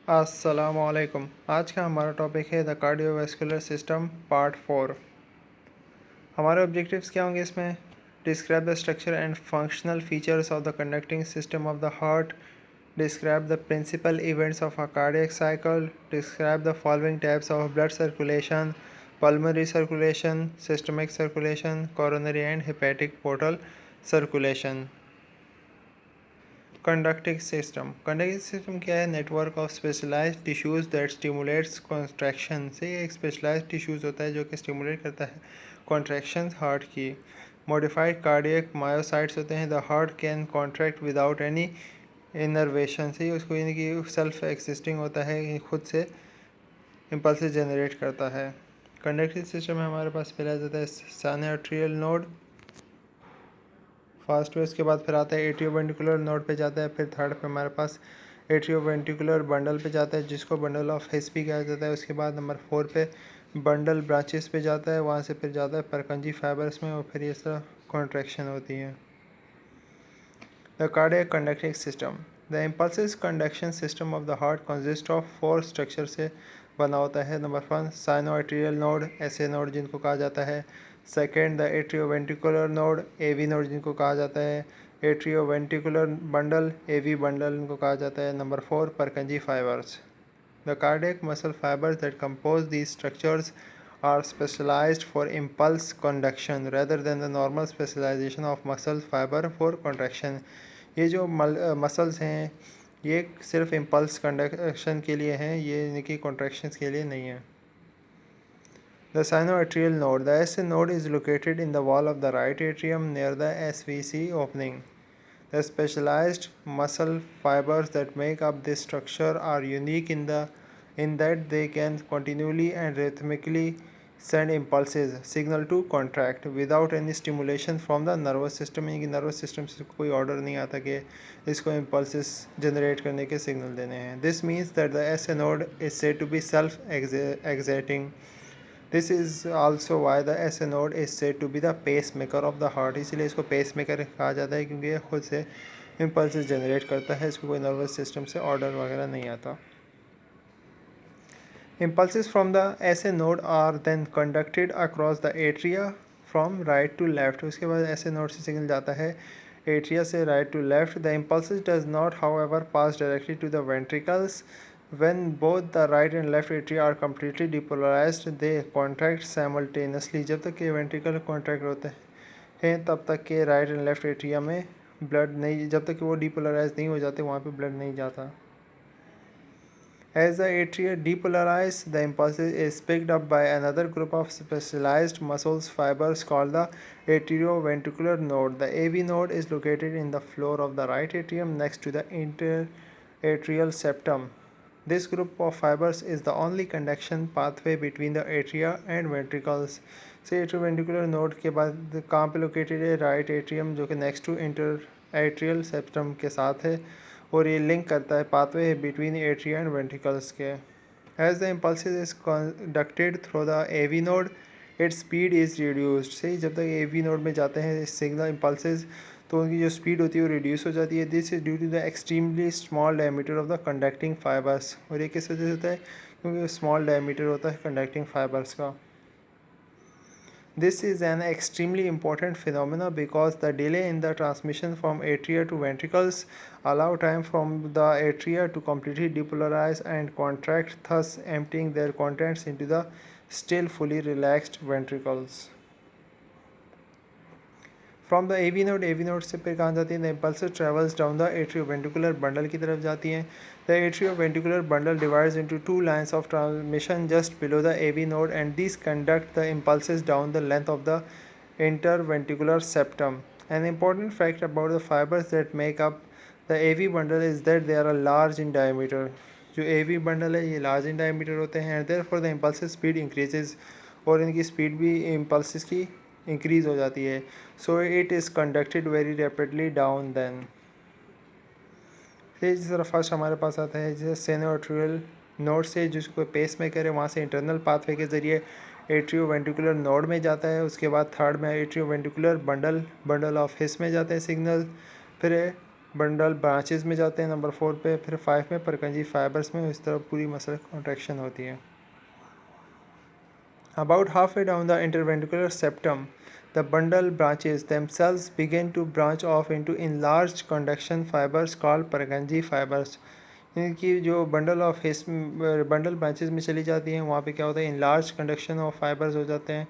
अस्सलामुअलैकुम। आज का हमारा टॉपिक है द कार्डियोवैस्कुलर सिस्टम पार्ट 4। हमारे ऑब्जेक्टिव्स क्या होंगे इसमें? Describe the structure and functional features of the conducting system of the heart, describe the principal events of a cardiac cycle, describe the following types of blood circulation: pulmonary circulation, systemic circulation, coronary and hepatic portal circulation. Conducting system क्या है? Network of specialised tissues that stimulates contraction. से एक specialised tissues होता है जो कि stimulate करता है कॉन्ट्रैक्शन हार्ट की। मॉडिफाइड कार्डियक मायोसाइट्स होते हैं। The heart can contract without any innervation. से उसको यानी कि सेल्फ एक्सिस्टिंग होता है, खुद से इम्पल्स जनरेट करता है। कंडक्टिंग सिस्टम में हमारे पास पहला जाता है साइनोट्रियल नोड, फर्स्ट है। उसके बाद फिर आता है एट्रियोवेंट्रिकुलर नोड पे जाता है। फिर थर्ड पे हमारे पास एट्रियोवेंट्रिकुलर बंडल पे जाता है, जिसको बंडल ऑफ हिस भी कहा जाता है। उसके बाद नंबर 4 पे बंडल ब्रांचेस पे जाता है, वहाँ से फिर जाता है परकंजी फाइबर्स में और फिर इस तरह कॉन्ट्रैक्शन होती है। The cardiac conducting system. The impulses conduction system of the heart consist of 4 structure से बना होता है। नंबर 1 साइनोआर्टेरियल नोड, ऐसे नोड जिनको कहा जाता है। Second the atrioventricular node, AV node जिनको कहा जाता है। एट्रियोवेंट्रिकुलर बंडल, एवी बंडल इनको कहा जाता है। Number 4 Purkinje fibres. The cardiac muscle fibers that compose these structures are specialized for impulse conduction rather than the normal specialization of muscle fiber for contraction. ये जो मसल्स हैं ये सिर्फ impulse conduction के लिए हैं, ये इनकी कॉन्ट्रैक्शंस के लिए नहीं है। The sinoatrial node. The SA node is located in the wall of the right atrium near the SVC opening. The specialized muscle fibers that make up this structure are unique in that they can continually and rhythmically send impulses signal to contract without any stimulation from the nervous system. यानी कि nervous system से कोई order नहीं आता कि इसको impulses generate करने के सिग्नल देने हैं. This means that the SA node is said to be self-exciting. This is also why the SA node is said to be the pacemaker of the heart. इसलिए इसको pacemaker कहा जाता है क्योंकि ये खुद से impulses जनरेट करता है, इसको कोई नर्वस सिस्टम से ऑर्डर वगैरह नहीं आता. Impulses from the SA node are then conducted across the atria from right to left. उसके बाद SA node से सिग्नल जाता है atria से right to left. The impulses does not however pass directly to the ventricles. When both the right and left atria are completely depolarized, they contract simultaneously. जब तक कि ventricle contract होते हैं तब तक के right and left atria में blood नहीं, जब तक कि वो depolarize नहीं हो जाते वहाँ पे blood नहीं जाता. As the atria depolarize, the impulse is picked up by another group of specialized muscle fibers called the atrioventricular node. The AV node is located in the floor of the right atrium next to the interatrial septum. This group of fibers is the only conduction pathway between the atria and ventricles. से atrioventricular node के बाद कहाँ पे located है? right atrium, जो कि next to interatrial septum के साथ है और ये लिंक करता है pathway between atria and ventricles के. As the impulses is conducted through the AV node, its speed is reduced. सही, जब तक एवी नोड में जाते हैं सिग्नल इम्पल्सिस तो उनकी जो स्पीड होती है वो रिड्यूस हो जाती है. This is due to the extremely small diameter of the conducting fibres. और ये किस वजह से होता है? क्योंकि स्मॉल डायमीटर होता है कंडक्टिंग फाइबर्स का. This is an extremely important phenomenon because the delay in the transmission from atria to ventricles allow time from the atria to completely depolarize and contract, thus emptying their contents into the still fully relaxed ventricles. From the AV node से फिर कहाँ जाती है? The impulses travels down the atrioventricular bundle की तरफ जाती हैं. The atrioventricular bundle divides into 2 lines of transmission just below the AV node and this conduct the impulses down the length of the interventricular septum. An important fact about the fibers that make up the AV bundle is that they are large in diameter. जो AV bundle है ये large in diameter होते हैं and therefore the impulsive speed increases. और इनकी speed भी impulses की increase हो जाती है. So it is conducted very rapidly down then. इस तरह फर्स्ट हमारे पास आता है जैसे सेनोट्रियल नोड से, जिसको पेस मेकर है, वहाँ से इंटरनल पाथवे के ज़रिए एट्रियोवेंट्रिकुलर नोड में जाता है. उसके बाद थर्ड में एट्रियोवेंट्रिकुलर बंडल ऑफ हिस में जाता है सिग्नल. फिर बंडल ब्रांचेस में जाते हैं नंबर 4 पे, फिर 5 में परकंजी फाइबर्स में इस तरह पूरी मसल कॉन्ट्रैक्शन होती है। About halfway down the interventricular septum, the bundle branches themselves begin to branch off into enlarged conduction fibers called Purkinje fibers. इनकी जो बंडल ब्रांचेस में चली जाती हैं वहाँ पे क्या होता है, इनलार्ज कंडक्शन ऑफ फाइबर्स हो जाते हैं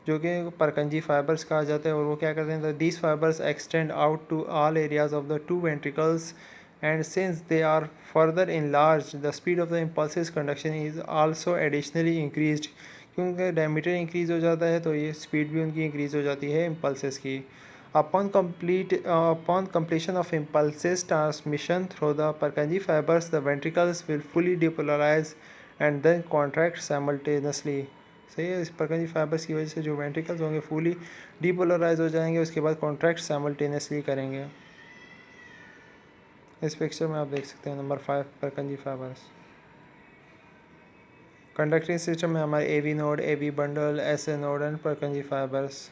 जो कि परकंजी फाइबर्स कहा जाता है। और वो क्या करते हैं, these fibres extend out to all areas of the two ventricles and since they are further enlarged the speed of the impulses conduction is also additionally increased। क्योंकि डायमीटर इंक्रीज़ हो जाता है तो ये स्पीड भी उनकी इंक्रीज़ हो जाती है इम्पल्सेस की। Upon completion of impulses transmission through the Purkinje fibers, the ventricles will fully depolarize and then contract simultaneously। सही है, इस Purkinje fibers की वजह से जो ventricles होंगे फुली डिपोलराइज हो जाएंगे, उसके बाद कॉन्ट्रैक्ट साइमल्टेनियसली करेंगे। इस पिक्चर में आप देख सकते हैं number 5 Purkinje fibers। Conducting system में हमारे AV node, AV bundle, SA node and Purkinje fibers।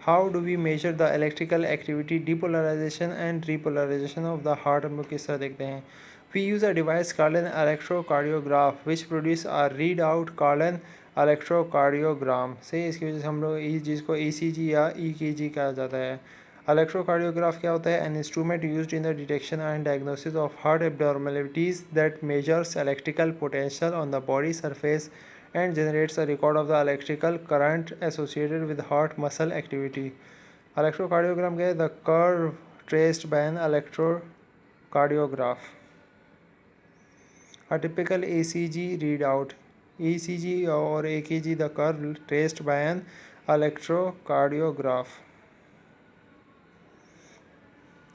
How do we measure the electrical activity, depolarization and repolarization of the heart? हम लोग किस तरह देखते हैं? We use a device called an electrocardiograph which produce a readout called an electrocardiogram। सही, इसकी वजह से हम लोग जिसको ECG या EKG कहा जाता है। Electrocardiograph क्या होता है? An instrument used in the detection and diagnosis of heart abnormalities that measures electrical potential on the body surface and generates a record of the electrical current associated with heart muscle activity। Electrocardiogram क्या है? The curve traced by an electrocardiograph. A typical ECG readout, ECG or AKG, the curve traced by an electrocardiograph।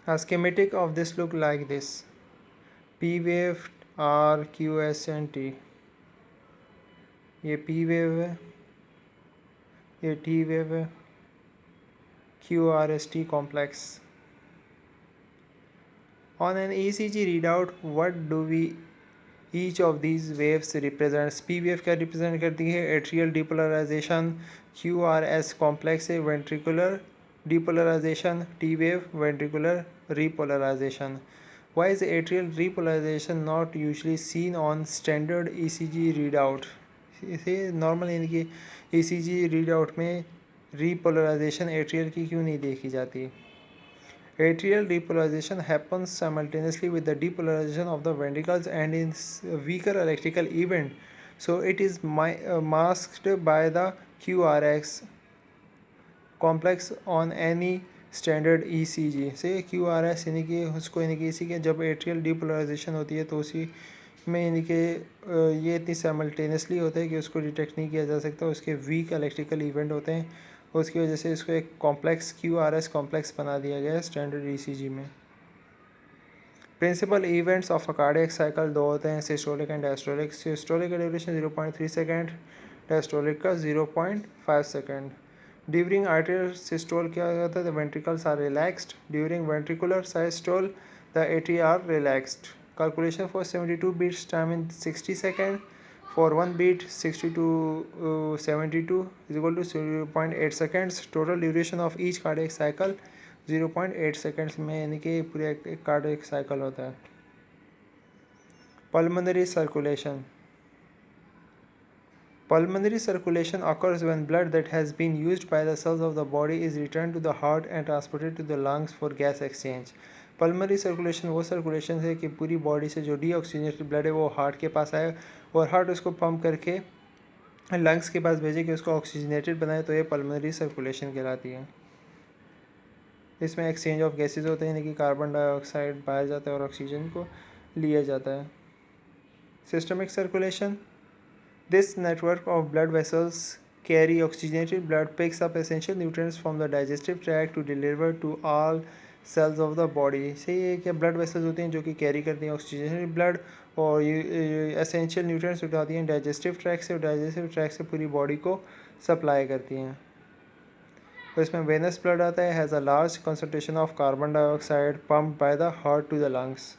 A schematic of this look like this: P wave, R, Q, S and T। ये P wave है, ये T wave है, QRST complex। On an ECG readout, what do we each of these waves represents? P wave क्या represent करती है? Atrial depolarisation. QRS complex है ventricular depolarisation. T wave ventricular repolarization। Why is atrial repolarization not usually seen on standard ECG readout? इसे normal यानी कि ECG readout में repolarisation atrial की क्यों नहीं देखी जाती? Atrial repolarization happens simultaneously with the depolarization of the ventricles and in weaker electrical event, so it is masked by the QRS complex on any standard ECG से। QRS यानी कि उसको यानी कि इसी के जब एट्रियल डिपोलराइजेशन होती है तो उसी में यानी कि ये इतनी साइमल्टेनियसली होता है कि उसको डिटेक्ट नहीं किया जा सकता, उसके वीक इलेक्ट्रिकल इवेंट होते हैं, उसकी वजह से इसको एक कॉम्प्लेक्स QRS कॉम्प्लेक्स बना दिया गया है स्टैंडर्ड ECG में। Principal events of a cardiac cycle दो होते हैं, सिस्टोलिक एंड डायस्टोलिक। सिस्टोलिक का ड्यूरेशन 0.3 सेकेंड, डायस्टोलिक का 0.5 सेकेंड। ड्यूरिंग आर्टियल सिस्टोल क्या होता है? The ventricles are relaxed. During ventricular systole the atria are relaxed. Calculation for 72 beats time in 60 seconds. For 1 beat 60 to 72 is equal to 0.8 seconds. Total duration of each cardiac cycle 0.8 seconds में यानी कि पूरे एक cardiac cycle होता है। Pulmonary circulation. Pulmonary circulation occurs when blood that has been used by the cells of the body is returned to the heart and transported to the lungs for gas exchange। Pulmonary circulation वो circulation है कि पूरी body से जो deoxygenated blood है वो heart के पास आए और हार्ट उसको पंप करके लंग्स के पास भेजे कि उसको ऑक्सीजनेटेड बनाए, तो ये पल्मनरी सर्कुलेशन कहलाती है। इसमें एक्सचेंज ऑफ गैसेज होते हैं यानी कि कार्बन डाइऑक्साइड बाहर जाता है और ऑक्सीजन को लिया जाता है। Systemic circulation, this network of blood vessels carry oxygenated blood, picks up essential nutrients from the digestive tract to deliver to all cells of the body। सही है कि ब्लड वेसल्स होती हैं जो कि कैरी करती हैं ऑक्सीजनेटेड ब्लड और एसेंशियल न्यूट्रिएंट्स उठाती हैं डाइजेस्टिव ट्रैक्ट से और डाइजेस्टिव ट्रैक्ट से पूरी बॉडी को सप्लाई करती हैं। तो इसमें वेनस ब्लड आता है, has a large concentration of carbon dioxide pumped by the heart to the lungs.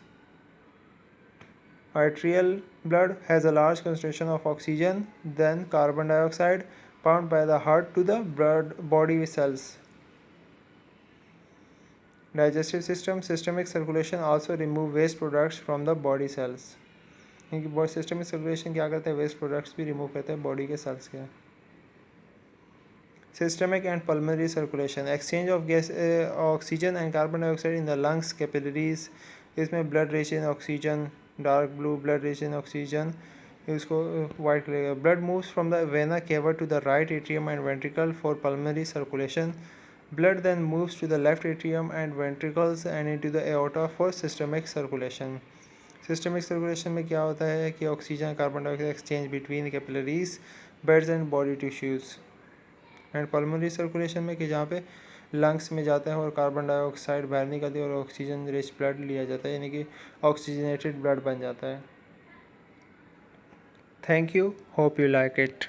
Arterial blood has a large concentration of oxygen then carbon dioxide pumped by the heart to the blood body cells। Digestive system, systemic circulation also remove waste products from the body cells, क्योंकि body systemic circulation क्या करते हैं, waste products भी remove करते हैं body के sales के। Systemic and pulmonary circulation, exchange of gas, oxygen and carbon dioxide in the lungs, capillaries, इसमें blood rich in oxygen, dark blue blood rich in oxygen, इसको white करेगा। Blood moves from the vena cava to the right atrium and ventricle for pulmonary circulation. Blood then moves to the left atrium and ventricles and into the aorta for systemic circulation. Systemic circulation में क्या होता है कि oxygen carbon dioxide exchange between capillaries, beds and body tissues. And pulmonary circulation में कि जहाँ पे lungs में जाता है और कार्बन डाइऑक्साइड बाहर निकलती है और ऑक्सीजन रिच ब्लड लिया जाता है, यानी कि ऑक्सीजनेटेड ब्लड बन जाता है। Thank you, hope you like it.